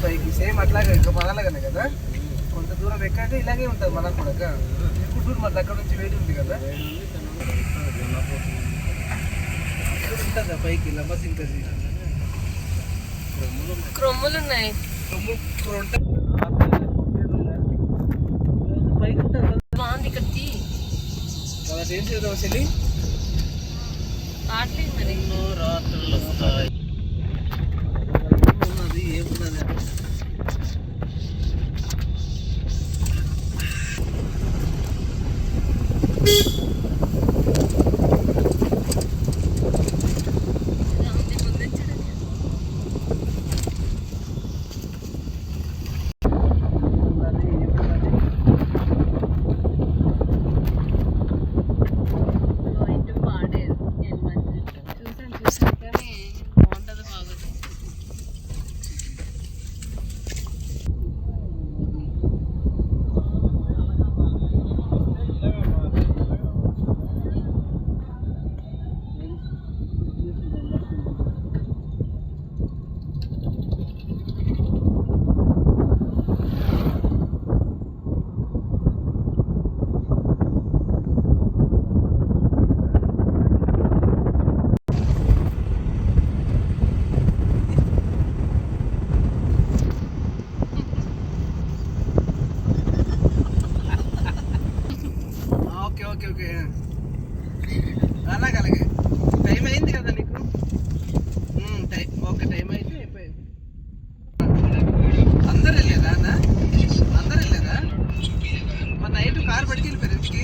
పైకి సేమ్ అట్లాగే ఇంకా మనలాగానే కదా. కొంత దూరం ఎక్కాక ఇలాగే ఉంటుంది మనకు కూడా. ఎక్కువ దూరం మళ్ళీ అక్కడ నుంచి వేడి ఉంది కదా, ఉంటుందా పైకి లంబసింకది క్రొమ్ములు ఉన్నాయి. పైకి ఉంటుంది బాగుంది ఇక్కడ కదా. ఏం చేద్దాం చెల్లి, రావట్లేదు మరి. రాత్రులు వస్తాయి. ఏమున్నది ఏమున్నది అలాగే అలాగే. టైం అయింది కదా నీకు. ఓకే టైం అయితే అయిపోయింది. అందరు వెళ్ళేదా అన్న, అందరు వెళ్ళేదా? మరి నైట్ కారు పట్టుకెళ్ళిపోయారు ఇంటికి.